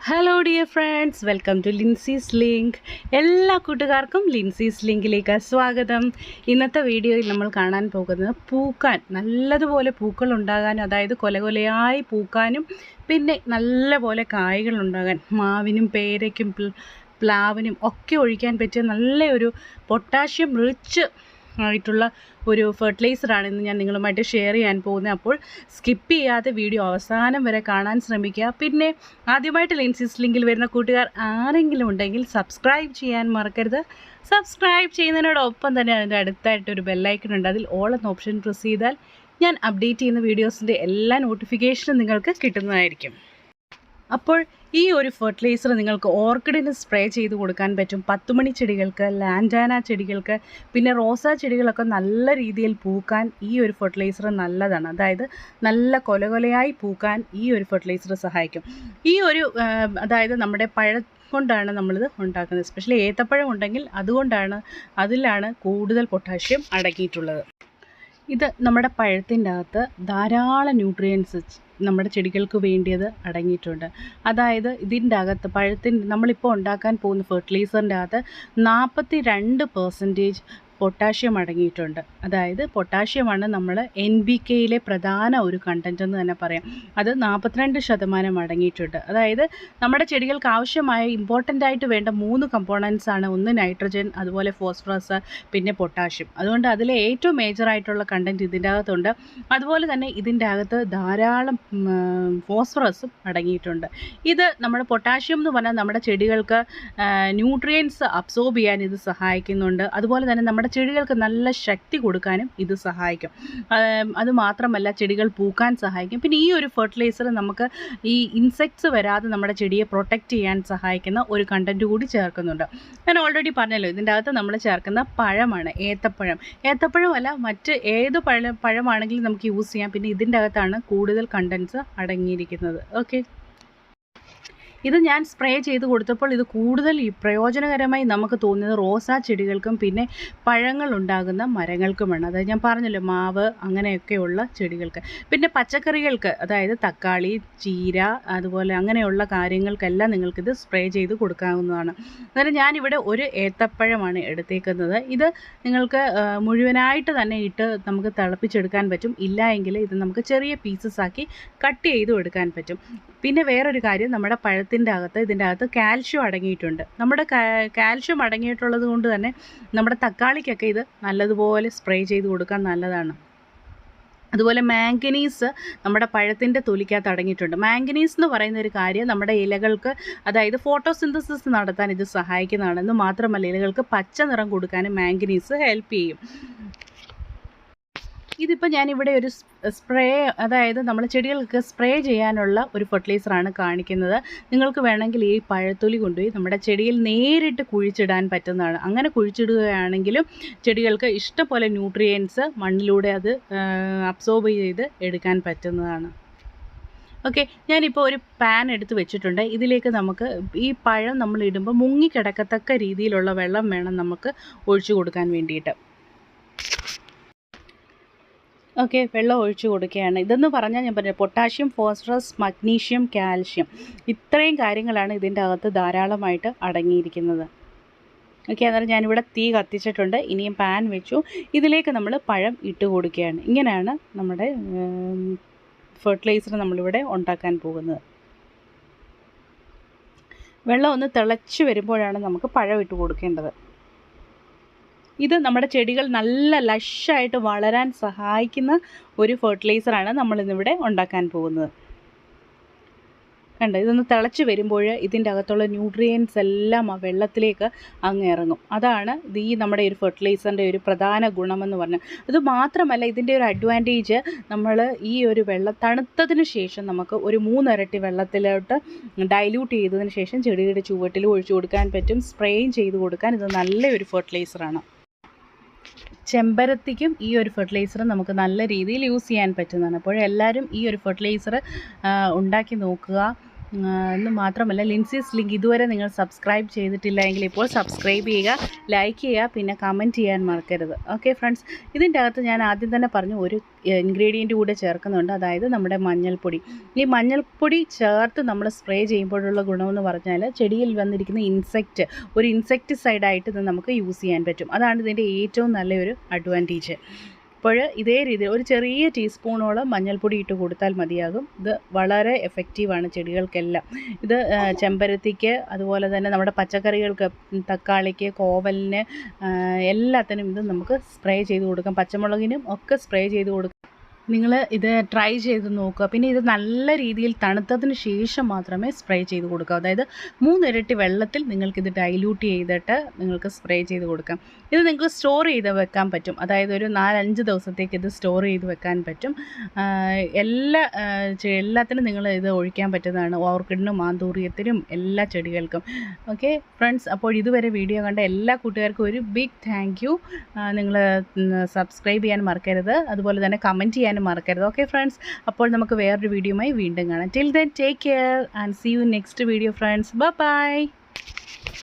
Hello dear friends, welcome to ലിൻസീസ് link. എല്ലാ കൂട്ടുകാർക്കും ലിൻസീസ് ലിങ്കിലേക്ക് സ്വാഗതം. ഇന്നത്തെ വീഡിയോയിൽ നമ്മൾ കാണാൻ പോകുന്നത് പൂക്കാൻ നല്ലതുപോലെ പൂക്കൾ ഉണ്ടാകാനും, അതായത് കൊലകൊലയായി പൂക്കാനും പിന്നെ നല്ലപോലെ കായ്കൾ ഉണ്ടാകാൻ മാവിനും പേരയ്ക്കും പ്ലാവിനും ഒക്കെ ഒഴിക്കാൻ പറ്റിയ നല്ലൊരു പൊട്ടാഷ്യം റിച്ച് ആയിട്ടുള്ള ഒരു ഫെർട്ടിലൈസറാണ് ഇന്ന് ഞാൻ നിങ്ങളുമായിട്ട് ഷെയർ ചെയ്യാൻ പോകുന്നത്. അപ്പോൾ സ്കിപ്പ് ചെയ്യാതെ വീഡിയോ അവസാനം വരെ കാണാൻ ശ്രമിക്കുക. പിന്നെ ആദ്യമായിട്ട് ലിൻസീസ് ലിങ്കിൽ വരുന്ന കൂട്ടുകാർ ആരെങ്കിലും ഉണ്ടെങ്കിൽ സബ്സ്ക്രൈബ് ചെയ്യാൻ മറക്കരുത്. സബ്സ്ക്രൈബ് ചെയ്യുന്നതിനോടൊപ്പം തന്നെ അതിൻ്റെ അടുത്തായിട്ടൊരു ബെല്ലൈക്കൺ ഉണ്ട്, അതിൽ ഓൾ എന്ന ഓപ്ഷൻ പ്രസ് ചെയ്താൽ ഞാൻ അപ്ഡേറ്റ് ചെയ്യുന്ന വീഡിയോസിൻ്റെ എല്ലാ നോട്ടിഫിക്കേഷനും നിങ്ങൾക്ക് കിട്ടുന്നതായിരിക്കും. അപ്പോൾ ഈ ഒരു ഫെർട്ടിലൈസർ നിങ്ങൾക്ക് ഓർക്കിഡിന് സ്പ്രേ ചെയ്ത് കൊടുക്കാൻ പറ്റും. 10 മണി ചെടികൾക്ക്, ലാൻഡാന ചെടികൾക്ക്, പിന്നെ റോസാ ചെടികളൊക്കെ നല്ല രീതിയിൽ പൂക്കാൻ ഈ ഒരു ഫെർട്ടിലൈസർ നല്ലതാണ്. അതായത് നല്ല കൊലകൊലയായി പൂക്കാൻ ഈ ഒരു ഫെർട്ടിലൈസർ സഹായിക്കും. ഈ ഒരു അതായത് നമ്മുടെ പഴം കൊണ്ടാണ് നമ്മളിത് ഉണ്ടാക്കുന്നത്. എസ്പെഷ്യലി ഏത്തപ്പഴം ഉണ്ടെങ്കിൽ അതിലാണ് കൂടുതൽ പൊട്ടാഷ്യം അടങ്ങിയിട്ടുള്ളത്. ഇത് നമ്മുടെ പഴത്തിൻ്റെ അകത്ത് ധാരാളം ന്യൂട്രിയൻസ് നമ്മുടെ ചെടികൾക്ക് വേണ്ടിയത് അടങ്ങിയിട്ടുണ്ട്. അതായത് ഇതിൻ്റെ അകത്ത് നമ്മളിപ്പോൾ ഉണ്ടാക്കാൻ പോകുന്ന ഫെർട്ടിലൈസറിൻ്റെ അകത്ത് 42% പൊട്ടാഷ്യം അടങ്ങിയിട്ടുണ്ട്. അതായത് പൊട്ടാഷ്യമാണ് നമ്മൾ NPKയിലെ പ്രധാന ഒരു കണ്ടൻറ്റ് എന്ന് തന്നെ പറയാം. അത് 42% അടങ്ങിയിട്ടുണ്ട്. അതായത് നമ്മുടെ ചെടികൾക്ക് ആവശ്യമായ ഇമ്പോർട്ടൻ്റ് ആയിട്ട് വേണ്ട 3 കമ്പോണൻസ് ആണ്. ഒന്ന് നൈട്രജൻ, അതുപോലെ ഫോസ്ഫറസ്, പിന്നെ പൊട്ടാഷ്യം. അതുകൊണ്ട് അതിലെ ഏറ്റവും മേജറായിട്ടുള്ള കണ്ടൻറ്റ് ഇതിൻ്റെ അകത്തുണ്ട്. അതുപോലെ തന്നെ ഇതിൻ്റെ അകത്ത് ധാരാളം ഫോസ്ഫറസും അടങ്ങിയിട്ടുണ്ട്. ഇത് നമ്മുടെ പൊട്ടാഷ്യം എന്ന് പറഞ്ഞാൽ നമ്മുടെ ചെടികൾക്ക് ന്യൂട്രിയൻസ് അബ്സോർബ് ചെയ്യാൻ ഇത് സഹായിക്കുന്നുണ്ട്. അതുപോലെ തന്നെ നമ്മുടെ ചെടികൾക്ക് നല്ല ശക്തി കൊടുക്കാനും ഇത് സഹായിക്കും. അതുമാത്രമല്ല ചെടികൾ പൂക്കാൻ സഹായിക്കും. പിന്നെ ഈ ഒരു ഫെർട്ടിലൈസർ നമുക്ക് ഈ ഇൻസെക്ട്സ് വരാതെ നമ്മുടെ ചെടിയെ പ്രൊട്ടക്റ്റ് ചെയ്യാൻ സഹായിക്കുന്ന ഒരു കണ്ടൻറ്റ് കൂടി ചേർക്കുന്നുണ്ട്. ഞാൻ ഓൾറെഡി പറഞ്ഞല്ലോ, ഇതിൻ്റെ അകത്ത് നമ്മൾ ചേർക്കുന്ന പഴമാണ് ഏത്തപ്പഴമല്ല, മറ്റ് ഏത് പഴമാണെങ്കിലും നമുക്ക് യൂസ് ചെയ്യാം. പിന്നെ ഇതിൻ്റെ അകത്താണ് കൂടുതൽ കണ്ടൻസ് അടങ്ങിയിരിക്കുന്നത്. ഓക്കെ, ഇത് ഞാൻ സ്പ്രേ ചെയ്ത് കൊടുത്തപ്പോൾ ഇത് കൂടുതൽ പ്രയോജനകരമായി നമുക്ക് തോന്നിയത് റോസാ ചെടികൾക്കും പിന്നെ പഴങ്ങൾ ഉണ്ടാകുന്ന മരങ്ങൾക്കുമാണ്. അതായത് ഞാൻ പറഞ്ഞല്ലോ, മാവ് അങ്ങനെയൊക്കെയുള്ള ചെടികൾക്ക്. പിന്നെ പച്ചക്കറികൾക്ക്, അതായത് തക്കാളി, ചീര, അതുപോലെ അങ്ങനെയുള്ള കാര്യങ്ങൾക്കെല്ലാം നിങ്ങൾക്കിത് സ്പ്രേ ചെയ്ത് കൊടുക്കാവുന്നതാണ്. അതായത് ഞാനിവിടെ ഒരു ഏത്തപ്പഴമാണ് എടുത്തേക്കുന്നത്. ഇത് നിങ്ങൾക്ക് മുഴുവനായിട്ട് തന്നെ ഇട്ട് നമുക്ക് തിളപ്പിച്ചെടുക്കാൻ പറ്റും. ഇല്ല എങ്കിൽ ഇത് നമുക്ക് ചെറിയ പീസസ് ആക്കി കട്ട് ചെയ്തും എടുക്കാൻ പറ്റും. പിന്നെ വേറൊരു കാര്യം, നമ്മുടെ ഇതിൻ്റെ അകത്ത് കാൽഷ്യം അടങ്ങിയിട്ടുണ്ട്. നമ്മുടെ കാൽഷ്യം അടങ്ങിയിട്ടുള്ളത് കൊണ്ട് തന്നെ നമ്മുടെ തക്കാളിക്കൊക്കെ ഇത് നല്ലതുപോലെ സ്പ്രേ ചെയ്ത് കൊടുക്കാൻ നല്ലതാണ്. അതുപോലെ മാംഗനീസ് നമ്മുടെ പഴത്തിൻ്റെ തൊലിക്കകത്ത് അടങ്ങിയിട്ടുണ്ട്. മാംഗനീസ് എന്ന് പറയുന്ന ഒരു കാര്യം നമ്മുടെ ഇലകൾക്ക്, അതായത് ഫോട്ടോസിന്തസിസ് നടത്താൻ ഇത് സഹായിക്കുന്നതാണ്. എന്ന് മാത്രമല്ല ഇലകൾക്ക് പച്ച നിറം കൊടുക്കാനും മാംഗനീസ് ഹെൽപ്പ് ചെയ്യും. ഇതിപ്പോൾ ഞാനിവിടെ ഒരു സ്പ്രേ, അതായത് നമ്മൾ ചെടികൾക്ക് സ്പ്രേ ചെയ്യാനുള്ള ഒരു ഫെർട്ടിലൈസറാണ് കാണിക്കുന്നത്. നിങ്ങൾക്ക് വേണമെങ്കിൽ ഈ പഴത്തൊലി കൊണ്ടുപോയി നമ്മുടെ ചെടിയിൽ നേരിട്ട് കുഴിച്ചിടാൻ പറ്റുന്നതാണ്. അങ്ങനെ കുഴിച്ചിടുകയാണെങ്കിലും ചെടികൾക്ക് ഇഷ്ടംപോലെ ന്യൂട്രിയൻസ് മണ്ണിലൂടെ അത് അബ്സോർബ് ചെയ്ത് എടുക്കാൻ പറ്റുന്നതാണ്. ഓക്കെ, ഞാനിപ്പോൾ ഒരു പാൻ എടുത്ത് വെച്ചിട്ടുണ്ട്. ഇതിലേക്ക് നമുക്ക് ഈ പഴം നമ്മൾ ഇടുമ്പോൾ മുങ്ങിക്കിടക്കത്തക്ക രീതിയിലുള്ള വെള്ളം വേണം നമുക്ക് ഒഴിച്ചു കൊടുക്കാൻ വേണ്ടിയിട്ട്. ഓക്കെ, വെള്ളം ഒഴിച്ച് കൊടുക്കുകയാണ്. ഇതെന്ന് പറഞ്ഞാൽ ഞാൻ പറഞ്ഞു, പൊട്ടാഷ്യം, ഫോസ്ഫറസ്, മഗ്നീഷ്യം, കാൽഷ്യം, ഇത്രയും കാര്യങ്ങളാണ് ഇതിൻ്റെ അകത്ത് ധാരാളമായിട്ട് അടങ്ങിയിരിക്കുന്നത്. ഓക്കെ, അന്നേരം ഞാനിവിടെ തീ കത്തിച്ചിട്ടുണ്ട്. ഇനിയും പാൻ വെച്ചു. ഇതിലേക്ക് നമ്മൾ പഴം ഇട്ട് കൊടുക്കുകയാണ്. ഇങ്ങനെയാണ് നമ്മുടെ ഫെർട്ടിലൈസർ നമ്മളിവിടെ ഉണ്ടാക്കാൻ പോകുന്നത്. വെള്ളം ഒന്ന് തിളച്ച് വരുമ്പോഴാണ് നമുക്ക് പഴം ഇട്ട് കൊടുക്കേണ്ടത്. ഇത് നമ്മുടെ ചെടികൾ നല്ല ലഷായിട്ട് വളരാൻ സഹായിക്കുന്ന ഒരു ഫെർട്ടിലൈസറാണ് നമ്മളിന്നിവിടെ ഉണ്ടാക്കാൻ പോകുന്നത്. കണ്ടോ, ഇതൊന്ന് തിളച്ച് വരുമ്പോൾ ഇതിൻ്റെ അകത്തുള്ള ന്യൂട്രിയൻസ് എല്ലാം ആ വെള്ളത്തിലേക്ക് അങ്ങ് ഇറങ്ങും. അതാണ് ഈ നമ്മുടെ ഒരു ഫെർട്ടിലൈസറിൻ്റെ ഒരു പ്രധാന ഗുണമെന്ന് പറഞ്ഞാൽ. ഇത് മാത്രമല്ല, ഇതിൻ്റെ ഒരു അഡ്വാൻറ്റേജ്, നമ്മൾ ഈ ഒരു വെള്ളം തണുത്തതിന് ശേഷം നമുക്ക് ഒരു 3 ഇരട്ടി വെള്ളത്തിലോട്ട് ഡൈല്യൂട്ട് ചെയ്തതിന് ശേഷം ചെടിയുടെ ചുവട്ടിൽ ഒഴിച്ചു കൊടുക്കാൻ പറ്റും. സ്പ്രേയും ചെയ്ത് കൊടുക്കാൻ ഇത് നല്ലൊരു ഫെർട്ടിലൈസറാണ്. ചെമ്പരത്തിക്കും ഈ ഒരു ഫെർട്ടിലൈസർ നമുക്ക് നല്ല രീതിയിൽ യൂസ് ചെയ്യാൻ പറ്റുന്നതാണ്. അപ്പോൾ എല്ലാവരും ഈ ഒരു ഫെർട്ടിലൈസർ ഉണ്ടാക്കി നോക്കുക. എന്ന് മാത്രമല്ല ലിൻസീസ് ലിങ്ക് ഇതുവരെ നിങ്ങൾ സബ്സ്ക്രൈബ് ചെയ്തിട്ടില്ല എങ്കിൽ ഇപ്പോൾ സബ്സ്ക്രൈബ് ചെയ്യുക, ലൈക്ക് ചെയ്യുക, പിന്നെ കമൻറ്റ് ചെയ്യാൻ മറക്കരുത്. ഓക്കെ ഫ്രണ്ട്സ്, ഇതിൻ്റെ അകത്ത് ഞാൻ ആദ്യം തന്നെ പറഞ്ഞു ഒരു ഇൻഗ്രീഡിയൻറ്റ് കൂടെ ചേർക്കുന്നുണ്ട്, അതായത് നമ്മുടെ മഞ്ഞൾപ്പൊടി. ഈ മഞ്ഞൾപ്പൊടി ചേർത്ത് നമ്മൾ സ്പ്രേ ചെയ്യുമ്പോഴുള്ള ഗുണമെന്ന് പറഞ്ഞാൽ ചെടിയിൽ വന്നിരിക്കുന്ന ഒരു ഇൻസെക്ടിസൈഡായിട്ട് ഇത് നമുക്ക് യൂസ് ചെയ്യാൻ പറ്റും. അതാണ് ഇതിൻ്റെ ഏറ്റവും നല്ലൊരു അഡ്വാൻറ്റേജ്. അപ്പോൾ ഇതേ രീതിയിൽ ഒരു ചെറിയ ടീസ്പൂണോളം മഞ്ഞൾപ്പൊടി ഇട്ട് കൊടുത്താൽ മതിയാകും. ഇത് വളരെ എഫക്റ്റീവാണ് ചെടികൾക്കെല്ലാം. ഇത് ചെമ്പരത്തിക്ക്, അതുപോലെ തന്നെ നമ്മുടെ പച്ചക്കറികൾക്ക്, തക്കാളിക്ക്, കോവലിന്, എല്ലാത്തിനും ഇത് നമുക്ക് സ്പ്രേ ചെയ്ത് കൊടുക്കാം. പച്ചമുളകിനും ഒക്കെ സ്പ്രേ ചെയ്ത് കൊടുക്കാം. നിങ്ങൾ ഇത് ട്രൈ ചെയ്ത് നോക്കുക. പിന്നെ ഇത് നല്ല രീതിയിൽ തണുത്തതിന് ശേഷം മാത്രമേ സ്പ്രേ ചെയ്ത് കൊടുക്കുക. അതായത് 3 ഇരട്ടി വെള്ളത്തിൽ നിങ്ങൾക്കിത് ഡൈല്യൂട്ട് ചെയ്തിട്ട് നിങ്ങൾക്ക് സ്പ്രേ ചെയ്ത് കൊടുക്കാം. ഇത് നിങ്ങൾക്ക് സ്റ്റോർ ചെയ്ത് വെക്കാൻ പറ്റും. അതായത് ഒരു 4-5 ദിവസത്തേക്ക് ഇത് സ്റ്റോർ ചെയ്ത് വെക്കാൻ പറ്റും. എല്ലാത്തിനും നിങ്ങൾ ഇത് ഒഴിക്കാൻ പറ്റുന്നതാണ്. ഓർക്കിഡിനും ആന്തൂറിയത്തിനും എല്ലാ ചെടികൾക്കും. ഓക്കെ ഫ്രണ്ട്സ്, അപ്പോൾ ഇതുവരെ വീഡിയോ കണ്ട എല്ലാ കൂട്ടുകാർക്കും ഒരു ബിഗ് താങ്ക് യു. നിങ്ങൾ സബ്സ്ക്രൈബ് ചെയ്യാൻ മറക്കരുത്, അതുപോലെ തന്നെ കമൻറ്റ് ചെയ്യാൻ മറക്കരുത്. ഓക്കെ ഫ്രണ്ട്സ്, അപ്പോൾ നമുക്ക് വേറൊരു വീഡിയോയുമായി വീണ്ടും കാണാം. Till then take care and see you next video friends. Bye by.